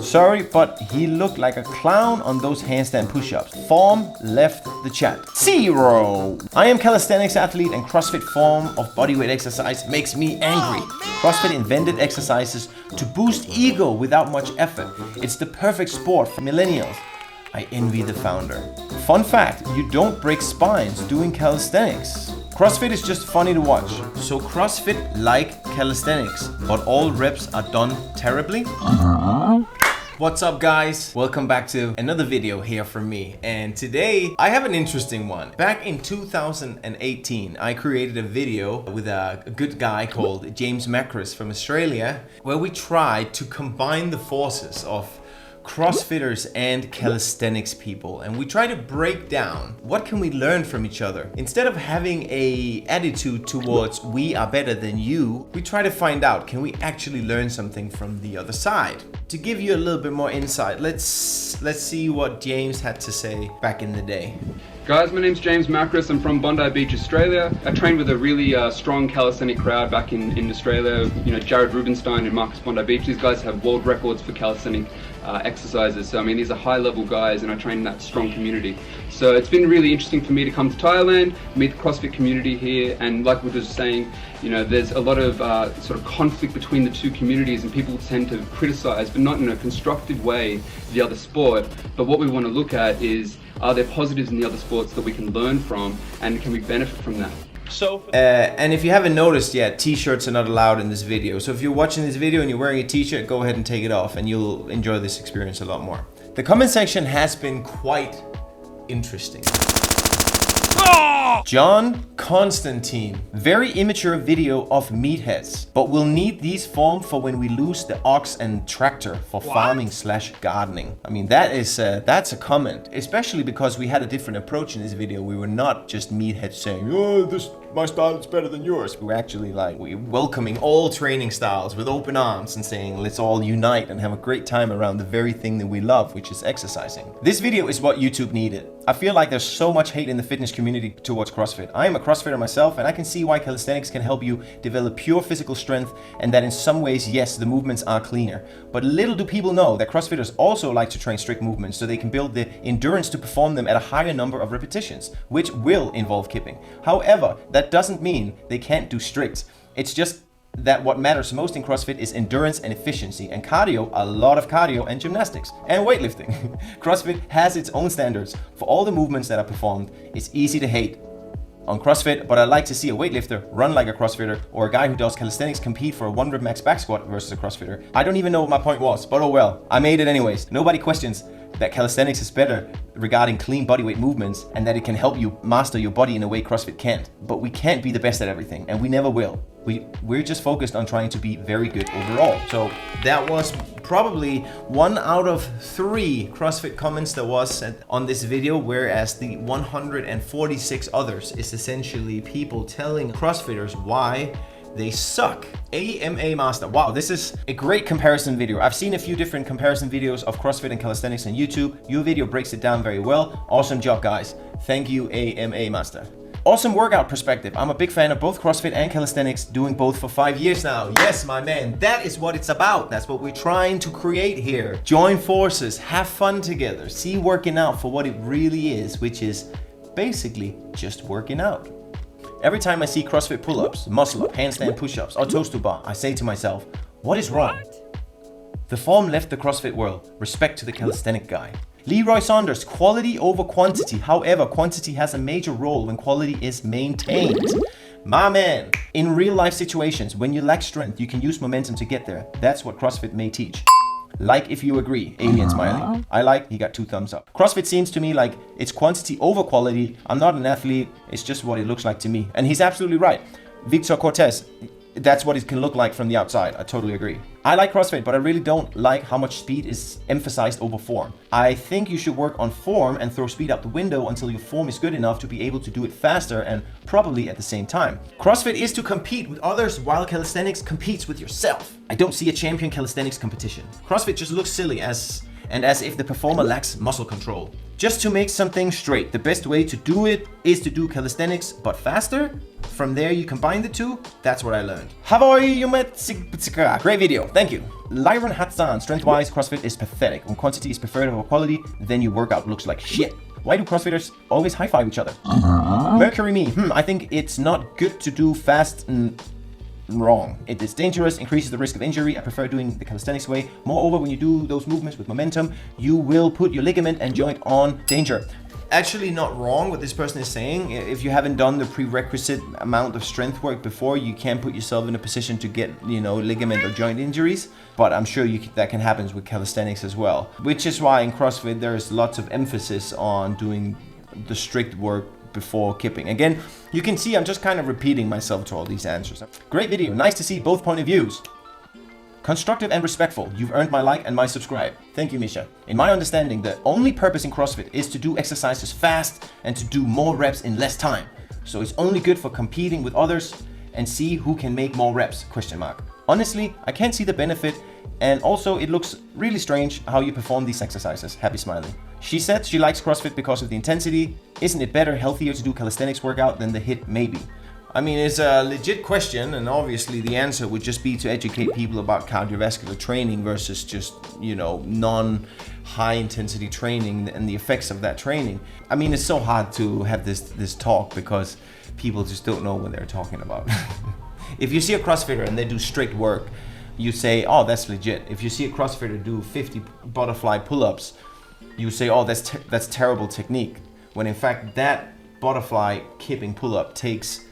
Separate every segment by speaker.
Speaker 1: Sorry, but he looked like a clown on those handstand push-ups. Form left the chat. 0. I am calisthenics athlete and CrossFit form of bodyweight exercise makes me angry. CrossFit invented exercises to boost ego without much effort. It's the perfect sport for millennials. I envy the founder. Fun fact, you don't break spines doing calisthenics. CrossFit is just funny to watch. So CrossFit like calisthenics, but all reps are done terribly? What's up guys? Welcome back to another video here from me. And today I have an interesting one. Back in 2018, I created a video with a good guy called James Macris from Australia, where we tried to combine the forces of Crossfitters and calisthenics people, and we try to break down what can we learn from each other. Instead of having a attitude towards we are better than you, we try to find out, can we actually learn something from the other side? To give you a little bit more insight, let's see what James had to say back in the day.
Speaker 2: Guys, my name's James Macris. I'm from Bondi Beach, Australia. I trained with a really strong calisthenic crowd back in Australia. You know, Jared Rubenstein and Marcus Bondi Beach. These guys have world records for calisthenic exercises. So I mean, these are high-level guys, and I train in that strong community. So it's been really interesting for me to come to Thailand, meet the CrossFit community here, and like we were just saying, you know, there's a lot of sort of conflict between the two communities, and people tend to criticize, but not in a constructive way, the other sport. But what we want to look at is, are there positives in the other sports that we can learn from, and can we benefit from that?
Speaker 1: So, and if you haven't noticed yet, t-shirts are not allowed in this video. So if you're watching this video and you're wearing a t-shirt, go ahead and take it off and you'll enjoy this experience a lot more. The comment section has been quite interesting. John Constantine, very immature video of meatheads, but we'll need these formed for when we lose the ox and tractor for farming/gardening. I mean, that's a comment, especially because we had a different approach in this video. We were not just meatheads saying, oh, my style is better than yours. We were actually we welcoming all training styles with open arms and saying, let's all unite and have a great time around the very thing that we love, which is exercising. This video is what YouTube needed. I feel like there's so much hate in the fitness community towards CrossFit. I am a CrossFitter myself, and I can see why calisthenics can help you develop pure physical strength, and that in some ways, yes, the movements are cleaner. But little do people know that CrossFitters also like to train strict movements so they can build the endurance to perform them at a higher number of repetitions, which will involve kipping. However, that doesn't mean they can't do strict. It's just that what matters most in CrossFit is endurance and efficiency, and cardio, a lot of cardio and gymnastics and weightlifting. CrossFit has its own standards for all the movements that are performed. It's easy to hate on CrossFit, but I like to see a weightlifter run like a CrossFitter, or a guy who does calisthenics compete for a 1 rep max back squat versus a CrossFitter. I don't even know what my point was, but oh well, I made it anyways. Nobody questions that calisthenics is better regarding clean bodyweight movements, and that it can help you master your body in a way CrossFit can't. But we can't be the best at everything, and we never will. We're just focused on trying to be very good overall. So that was probably 1 out of 3 CrossFit comments that was sent on this video, whereas the 146 others is essentially people telling CrossFitters why they suck. AMA Master. Wow, this is a great comparison video. I've seen a few different comparison videos of CrossFit and calisthenics on YouTube. Your video breaks it down very well. Awesome job, guys. Thank you, AMA Master. Awesome workout perspective. I'm a big fan of both CrossFit and calisthenics, doing both for 5 years now. Yes, my man, that is what it's about. That's what we're trying to create here. Join forces, have fun together, see working out for what it really is, which is basically just working out. Every time I see CrossFit pull-ups, muscle-up, handstand push-ups, or toes to bar, I say to myself, what is wrong? The form left the CrossFit world. Respect to the calisthenic guy. Leroy Saunders, quality over quantity. However, quantity has a major role when quality is maintained. My man, in real life situations, when you lack strength, you can use momentum to get there. That's what CrossFit may teach. Like if you agree, Alien Smiley. I like, he got 2 thumbs up. CrossFit seems to me like it's quantity over quality. I'm not an athlete, it's just what it looks like to me. And he's absolutely right. Victor Cortez, that's what it can look like from the outside. I totally agree. I like CrossFit, but I really don't like how much speed is emphasized over form. I think you should work on form and throw speed out the window until your form is good enough to be able to do it faster and probably at the same time. CrossFit is to compete with others, while calisthenics competes with yourself. I don't see a champion calisthenics competition. CrossFit just looks silly as if the performer lacks muscle control. Just to make something straight, the best way to do it is to do calisthenics, but faster. From there, you combine the two. That's what I learned. Great video. Thank you. Lyron Hatsan, strength-wise, CrossFit is pathetic. When quantity is preferred over quality, then your workout looks like shit. Why do CrossFitters always high-five each other? Mercury me, I think it's not good to do fast and wrong. It is dangerous, increases the risk of injury. I prefer doing the calisthenics way. Moreover, when you do those movements with momentum, you will put your ligament and joint on danger. Actually not wrong what this person is saying. If you haven't done the prerequisite amount of strength work before, you can put yourself in a position to get, ligament or joint injuries. But I'm sure that can happen with calisthenics as well. Which is why in CrossFit there's lots of emphasis on doing the strict work before kipping. Again, you can see I'm just kind of repeating myself to all these answers. Great video, nice to see both point of views. Constructive and respectful. You've earned my like and my subscribe. Thank you, Misha. In my understanding, the only purpose in CrossFit is to do exercises fast and to do more reps in less time. So it's only good for competing with others and see who can make more reps, ? Honestly, I can't see the benefit, and also it looks really strange how you perform these exercises. Happy smiling. She said she likes CrossFit because of the intensity. Isn't it better, healthier to do calisthenics workout than the HIIT? Maybe. I mean, it's a legit question, and obviously the answer would just be to educate people about cardiovascular training versus just, non-high intensity training and the effects of that training. I mean, it's so hard to have this talk because people just don't know what they're talking about. If you see a CrossFitter and they do strict work, you say, oh, that's legit. If you see a CrossFitter do 50 butterfly pull-ups, you say, oh, that's terrible technique. When in fact, that butterfly kipping pull-up takes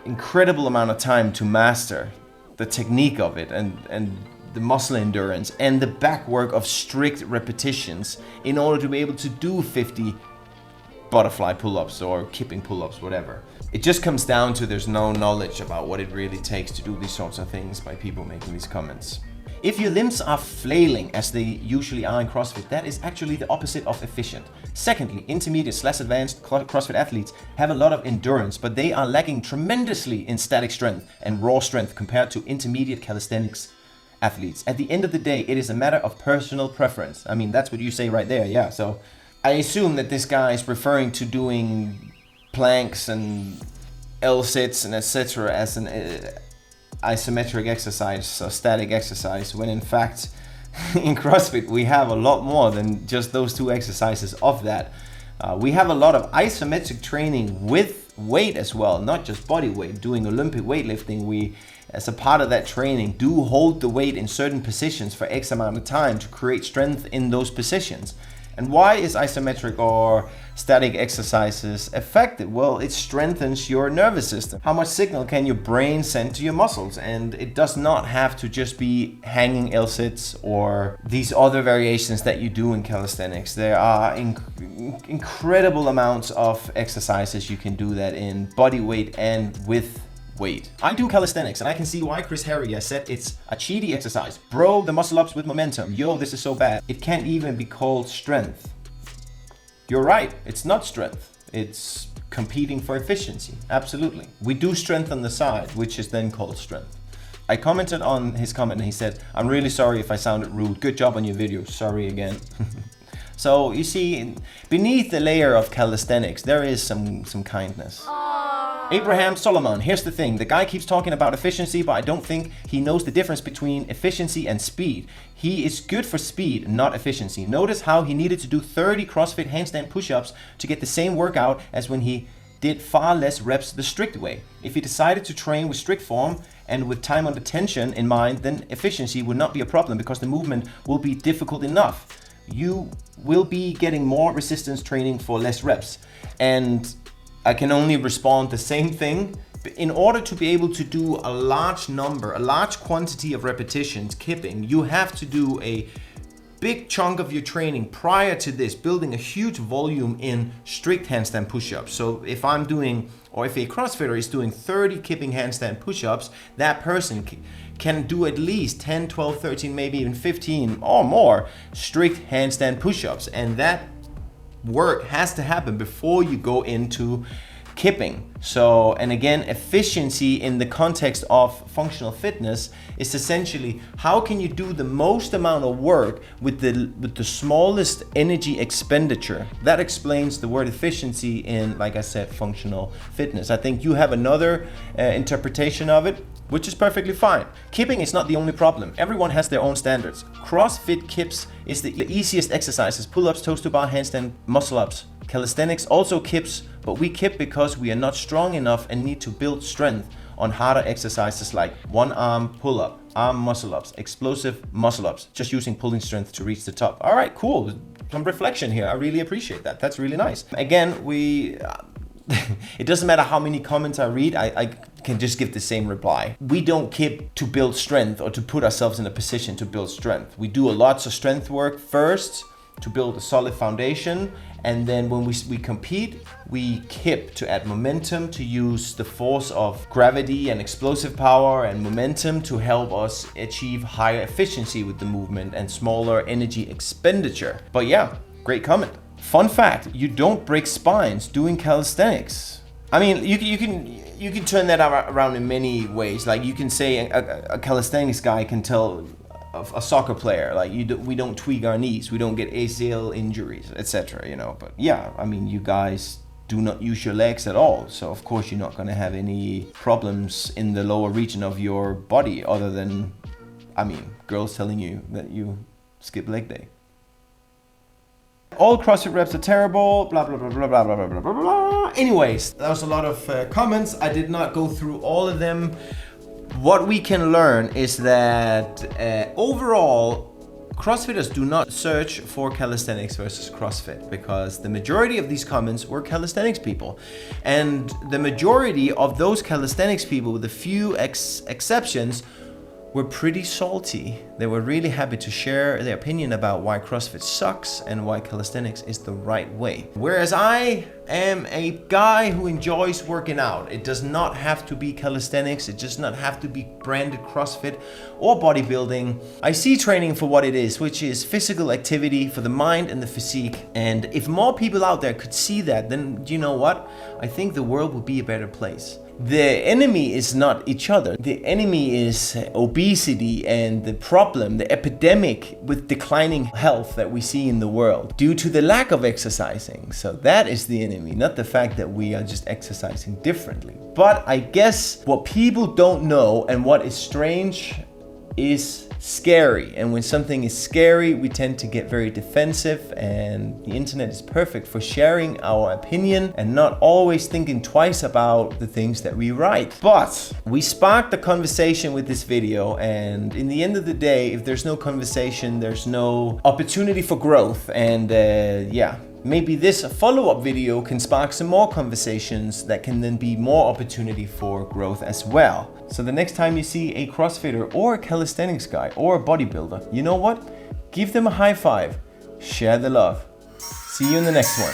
Speaker 1: incredible amount of time to master the technique of it and the muscle endurance and the back work of strict repetitions in order to be able to do 50 butterfly pull-ups or kipping pull-ups, whatever. It just comes down to there's no knowledge about what it really takes to do these sorts of things by people making these comments. If your limbs are flailing, as they usually are in CrossFit, that is actually the opposite of efficient. Secondly, intermediate/advanced CrossFit athletes have a lot of endurance, but they are lacking tremendously in static strength and raw strength compared to intermediate calisthenics athletes. At the end of the day, it is a matter of personal preference. I mean, that's what you say right there, yeah. So I assume that this guy is referring to doing planks and L-sits and etc. as an isometric exercise or static exercise, when in fact in CrossFit we have a lot more than just those two exercises of that. We have a lot of isometric training with weight as well, not just body weight. Doing Olympic weightlifting, we as a part of that training do hold the weight in certain positions for X amount of time to create strength in those positions. And why is isometric or static exercises effective? Well, it strengthens your nervous system. How much signal can your brain send to your muscles? And it does not have to just be hanging L-sits or these other variations that you do in calisthenics. There are incredible amounts of exercises you can do that in body weight and with weight. I do calisthenics and I can see why Chris Harrier said it's a cheaty exercise. Bro, the muscle ups with momentum. Yo, this is so bad. It can't even be called strength. You're right, it's not strength. It's competing for efficiency. Absolutely. We do strength on the side, which is then called strength. I commented on his comment and he said, I'm really sorry if I sounded rude. Good job on your video. Sorry again. So you see, beneath the layer of calisthenics, there is some kindness. Abraham Solomon, here's the thing. The guy keeps talking about efficiency, but I don't think he knows the difference between efficiency and speed. He is good for speed, not efficiency. Notice how he needed to do 30 CrossFit handstand push-ups to get the same workout as when he did far less reps the strict way. If he decided to train with strict form and with time under tension in mind, then efficiency would not be a problem because the movement will be difficult enough. You will be getting more resistance training for less reps. And I can only respond the same thing. In order to be able to do a large quantity of repetitions kipping, you have to do a big chunk of your training prior to this, building a huge volume in strict handstand push-ups. So if a CrossFitter is doing 30 kipping handstand push-ups, that person can do at least 10, 12, 13, maybe even 15 or more strict handstand push-ups. And that work has to happen before you go into kipping. So, and again, efficiency in the context of functional fitness is essentially how can you do the most amount of work with the smallest energy expenditure. That explains the word efficiency in, like I said, functional fitness. I think you have another interpretation of it. which is perfectly fine. Kipping is not the only problem. Everyone has their own standards. CrossFit kips is the easiest exercises: pull-ups, toes to bar, handstand, muscle-ups. Calisthenics also kips, but we kip because we are not strong enough and need to build strength on harder exercises like one arm pull-up, arm muscle-ups, explosive muscle-ups, just using pulling strength to reach the top. All right, cool. Some reflection here. I really appreciate that. That's really nice. Again, it doesn't matter how many comments I read, I can just give the same reply. We don't kip to build strength or to put ourselves in a position to build strength. We do lots of strength work first to build a solid foundation, and then when we compete, we kip to add momentum, to use the force of gravity and explosive power and momentum to help us achieve higher efficiency with the movement and smaller energy expenditure. But yeah, great comment. Fun fact, you don't break spines doing calisthenics. I mean, you can turn that around in many ways. Like, you can say a calisthenics guy can tell a soccer player, like, we don't tweak our knees, we don't get ACL injuries, etc. You know. But yeah, I mean, you guys do not use your legs at all, so of course you're not going to have any problems in the lower region of your body, other than, I mean, girls telling you that you skip leg day. All CrossFit reps are terrible, blah, blah, blah, blah, blah, blah, blah, blah, blah. Anyways, that was a lot of comments. I did not go through all of them. What we can learn is that overall, CrossFitters do not search for calisthenics versus CrossFit, because the majority of these comments were calisthenics people. And the majority of those calisthenics people, with a few exceptions, were pretty salty. They were really happy to share their opinion about why CrossFit sucks and why calisthenics is the right way. Whereas I am a guy who enjoys working out. It does not have to be calisthenics. It does not have to be branded CrossFit or bodybuilding. I see training for what it is, which is physical activity for the mind and the physique. And if more people out there could see that, then you know what? I think the world would be a better place. The enemy is not each other. The enemy is obesity and the problem, the epidemic with declining health that we see in the world due to the lack of exercising. So that is the enemy, not the fact that we are just exercising differently. But I guess what people don't know and what is strange is scary. And when something is scary, we tend to get very defensive, and the internet is perfect for sharing our opinion and not always thinking twice about the things that we write. But we sparked the conversation with this video, and in the end of the day, if there's no conversation, there's no opportunity for growth. And yeah, maybe this follow-up video can spark some more conversations that can then be more opportunity for growth as well. So the next time you see a CrossFitter or a calisthenics guy or a bodybuilder, you know what? Give them a high five. Share the love. See you in the next one.